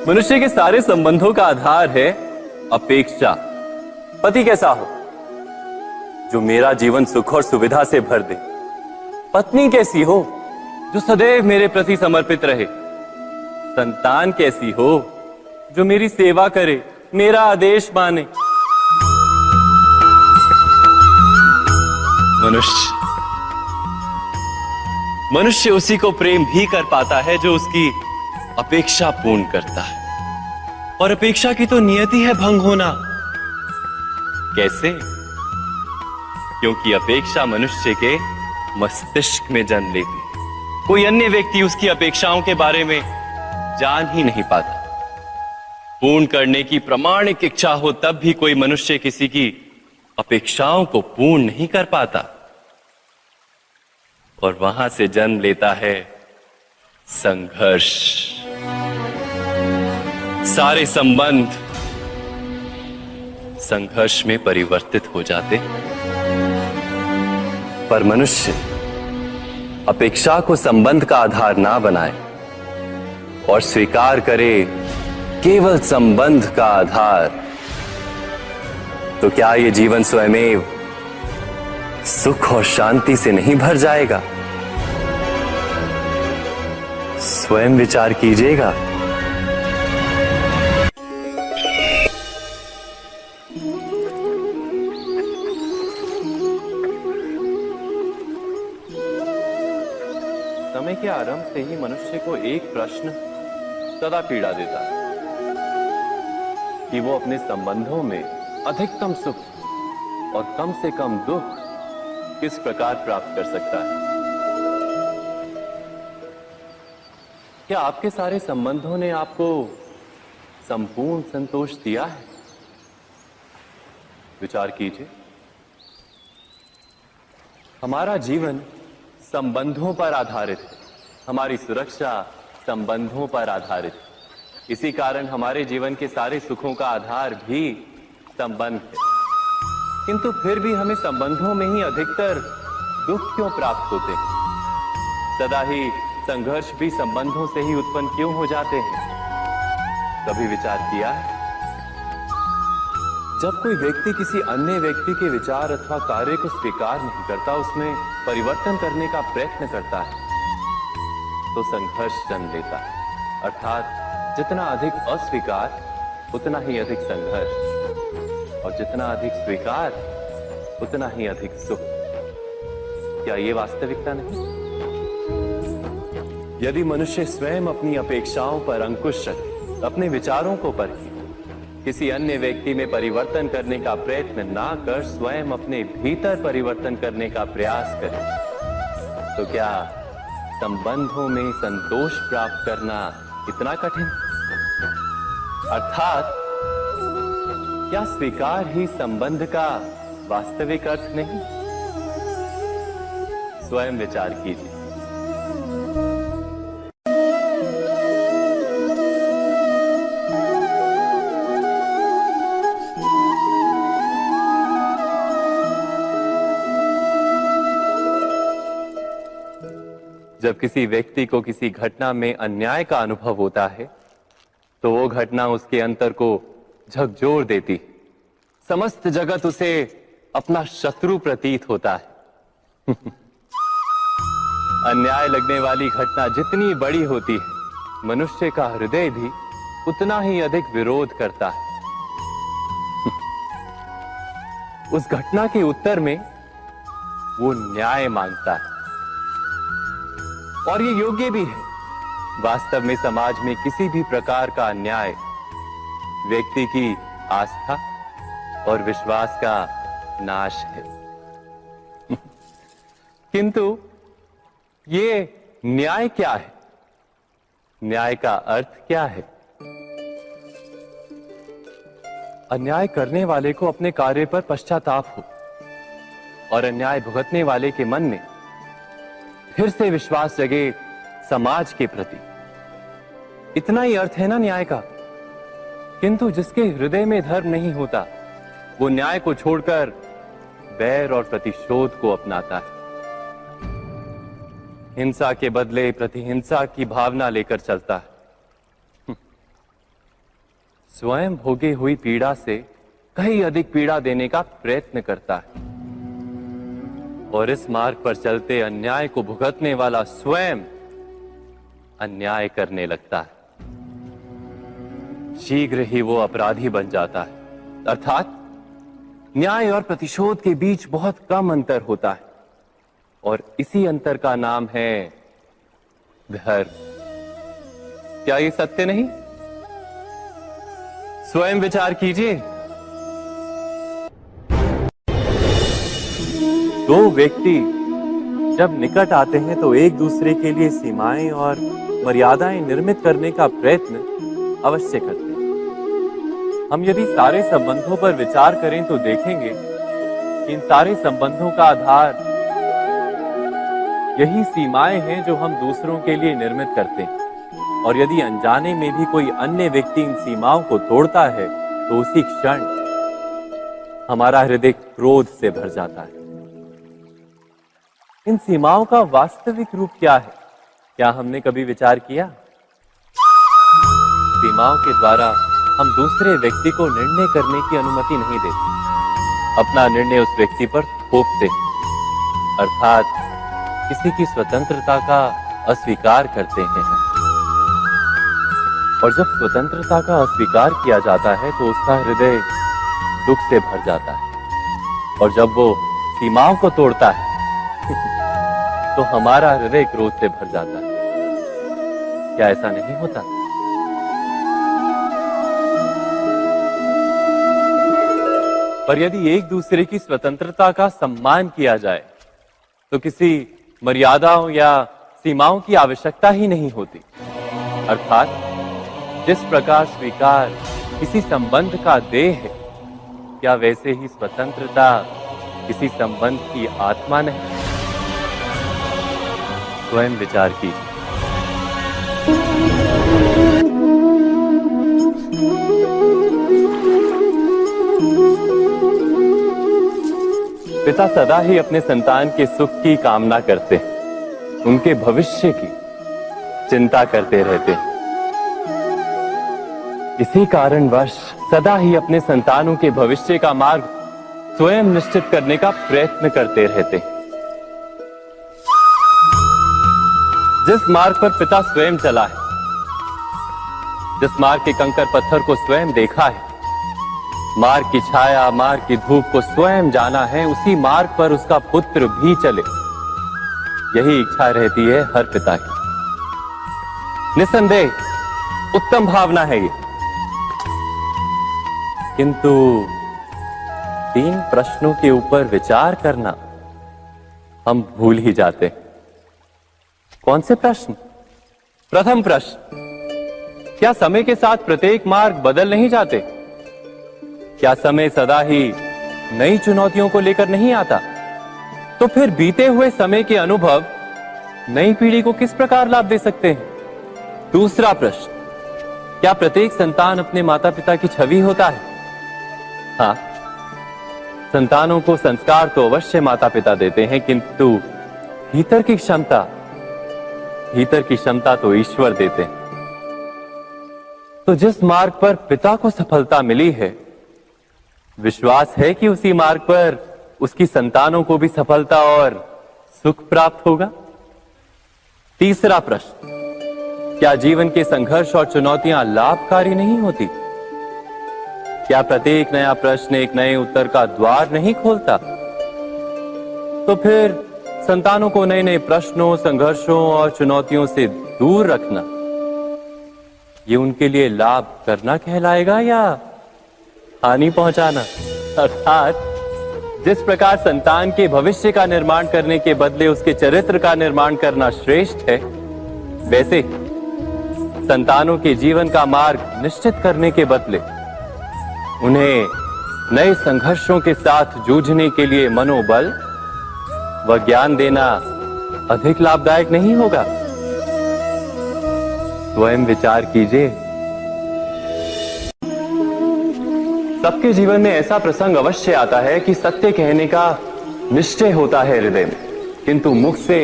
मनुष्य के सारे संबंधों का आधार है अपेक्षा। पति कैसा हो जो मेरा जीवन सुख और सुविधा से भर दे। पत्नी कैसी हो जो सदैव मेरे प्रति समर्पित रहे। संतान कैसी हो जो मेरी सेवा करे, मेरा आदेश माने। मनुष्य उसी को प्रेम भी कर पाता है जो उसकी अपेक्षा पूर्ण करता है। और अपेक्षा की तो नियति है भंग होना। कैसे? क्योंकि अपेक्षा मनुष्य के मस्तिष्क में जन्म लेती है। कोई अन्य व्यक्ति उसकी अपेक्षाओं के बारे में जान ही नहीं पाता। पूर्ण करने की प्रामाणिक इच्छा हो तब भी कोई मनुष्य किसी की अपेक्षाओं को पूर्ण नहीं कर पाता। और वहां से जन्म लेता है संघर्ष। सारे संबंध संघर्ष में परिवर्तित हो जाते। पर मनुष्य अपेक्षा को संबंध का आधार ना बनाए और स्वीकार करे केवल संबंध का आधार, तो क्या ये जीवन स्वयमेव सुख और शांति से नहीं भर जाएगा? स्वयं विचार कीजिएगा। समय के आरंभ से ही मनुष्य को एक प्रश्न सदा पीड़ा देता है कि वो अपने संबंधों में अधिकतम सुख और कम से कम दुख किस प्रकार प्राप्त कर सकता है। क्या आपके सारे संबंधों ने आपको संपूर्ण संतोष दिया है? विचार कीजिए। हमारा जीवन संबंधों पर आधारित है। हमारी सुरक्षा संबंधों पर आधारित है। इसी कारण हमारे जीवन के सारे सुखों का आधार भी संबंध है। किंतु फिर भी हमें संबंधों में ही अधिकतर दुख क्यों प्राप्त होते हैं? सदा ही संघर्ष भी संबंधों से ही उत्पन्न क्यों हो जाते हैं? कभी विचार किया है? जब कोई व्यक्ति किसी अन्य व्यक्ति के विचार अथवा कार्य को स्वीकार नहीं करता, उसमें परिवर्तन करने का प्रयत्न करता है, तो संघर्ष जन्म लेता है। अर्थात जितना अधिक अस्वीकार उतना ही अधिक संघर्ष, और जितना अधिक स्वीकार उतना ही अधिक सुख। क्या ये वास्तविकता नहीं? यदि मनुष्य स्वयं अपनी अपेक्षाओं पर अंकुश रखे, अपने विचारों को परखे, किसी अन्य व्यक्ति में परिवर्तन करने का प्रयत्न ना कर स्वयं अपने भीतर परिवर्तन करने का प्रयास करे, तो क्या संबंधों में संतोष प्राप्त करना इतना कठिन? अर्थात क्या स्वीकार ही संबंध का वास्तविक अर्थ नहीं? स्वयं विचार कीजिए। जब किसी व्यक्ति को किसी घटना में अन्याय का अनुभव होता है, तो वो घटना उसके अंतर को झकझोर देती। समस्त जगत उसे अपना शत्रु प्रतीत होता है। अन्याय लगने वाली घटना जितनी बड़ी होती है, मनुष्य का हृदय भी उतना ही अधिक विरोध करता है। उस घटना के उत्तर में वो न्याय मांगता है, और ये योग्य भी है। वास्तव में समाज में किसी भी प्रकार का अन्याय व्यक्ति की आस्था और विश्वास का नाश है। किंतु ये न्याय क्या है? न्याय का अर्थ क्या है? अन्याय करने वाले को अपने कार्य पर पश्चाताप हो और अन्याय भुगतने वाले के मन में फिर से विश्वास जगे समाज के प्रति। इतना ही अर्थ है ना न्याय का। किंतु जिसके हृदय में धर्म नहीं होता, वो न्याय को छोड़कर बैर और प्रतिशोध को अपनाता है। हिंसा के बदले प्रतिहिंसा की भावना लेकर चलता है। स्वयं भोगी हुई पीड़ा से कहीं अधिक पीड़ा देने का प्रयत्न करता है और इस मार्ग पर चलते अन्याय को भुगतने वाला स्वयं अन्याय करने लगता है। शीघ्र ही वो अपराधी बन जाता है, अर्थात न्याय और प्रतिशोध के बीच बहुत कम अंतर होता है और इसी अंतर का नाम है धर्म। क्या ये सत्य नहीं? स्वयं विचार कीजिए। दो व्यक्ति जब निकट आते हैं तो एक दूसरे के लिए सीमाएं और मर्यादाएं निर्मित करने का प्रयत्न अवश्य करते हैं। हम यदि सारे संबंधों पर विचार करें तो देखेंगे कि इन सारे संबंधों का आधार यही सीमाएं हैं जो हम दूसरों के लिए निर्मित करते हैं। और यदि अनजाने में भी कोई अन्य व्यक्ति इन सीमाओं को तोड़ता है तो उसी क्षण हमारा हृदय क्रोध से भर जाता है। इन सीमाओं का वास्तविक रूप क्या है? क्या हमने कभी विचार किया? सीमाओं के द्वारा हम दूसरे व्यक्ति को निर्णय करने की अनुमति नहीं देते, अपना निर्णय उस व्यक्ति पर थोपते, अर्थात किसी की स्वतंत्रता का अस्वीकार करते हैं। और जब स्वतंत्रता का अस्वीकार किया जाता है तो उसका हृदय दुख से भर जाता है और जब वो सीमाओं को तोड़ता है तो हमारा हृदय क्रोध से भर जाता है। क्या ऐसा नहीं होता? पर यदि एक दूसरे की स्वतंत्रता का सम्मान किया जाए तो किसी मर्यादाओं या सीमाओं की आवश्यकता ही नहीं होती। अर्थात जिस प्रकार स्वीकार किसी संबंध का देह है, क्या वैसे ही स्वतंत्रता किसी संबंध की आत्मा नहीं? स्वयं विचार कीजिए। पिता सदा ही अपने संतान के सुख की कामना करते हैं, उनके भविष्य की चिंता करते रहते हैं। इसी कारणवश सदा ही अपने संतानों के भविष्य का मार्ग स्वयं निश्चित करने का प्रयत्न करते रहते हैं। जिस मार्ग पर पिता स्वयं चला है, जिस मार्ग के कंकर पत्थर को स्वयं देखा है, मार्ग की छाया, मार्ग की धूप को स्वयं जाना है, उसी मार्ग पर उसका पुत्र भी चले, यही इच्छा रहती है हर पिता की। निसंदेह उत्तम भावना है ये, किंतु 3 प्रश्नों के ऊपर विचार करना हम भूल ही जाते। कौन से प्रश्न? प्रथम प्रश्न, क्या समय के साथ प्रत्येक मार्ग बदल नहीं जाते? क्या समय सदा ही नई चुनौतियों को लेकर नहीं आता? तो फिर बीते हुए समय के अनुभव नई पीढ़ी को किस प्रकार लाभ दे सकते हैं? दूसरा प्रश्न, क्या प्रत्येक संतान अपने माता पिता की छवि होता है? हाँ, संतानों को संस्कार तो अवश्य माता पिता देते हैं, किंतु भीतर की क्षमता तो ईश्वर देते हैं। तो जिस मार्ग पर पिता को सफलता मिली है, विश्वास है कि उसी मार्ग पर उसकी संतानों को भी सफलता और सुख प्राप्त होगा। तीसरा प्रश्न, क्या जीवन के संघर्ष और चुनौतियां लाभकारी नहीं होती? क्या प्रत्येक नया प्रश्न एक नए उत्तर का द्वार नहीं खोलता? तो फिर संतानों को नए नए प्रश्नों, संघर्षों और चुनौतियों से दूर रखना, ये उनके लिए लाभ करना कहलाएगा या हानि पहुंचाना? अर्थात जिस प्रकार संतान के भविष्य का निर्माण करने के बदले उसके चरित्र का निर्माण करना श्रेष्ठ है, वैसे संतानों के जीवन का मार्ग निश्चित करने के बदले उन्हें नए संघर्षों के साथ जूझने के लिए मनोबल व ज्ञान देना अधिक लाभदायक नहीं होगा? स्वयं विचार कीजिए। सबके जीवन में ऐसा प्रसंग अवश्य आता है कि सत्य कहने का निश्चय होता है हृदय में, किंतु मुख से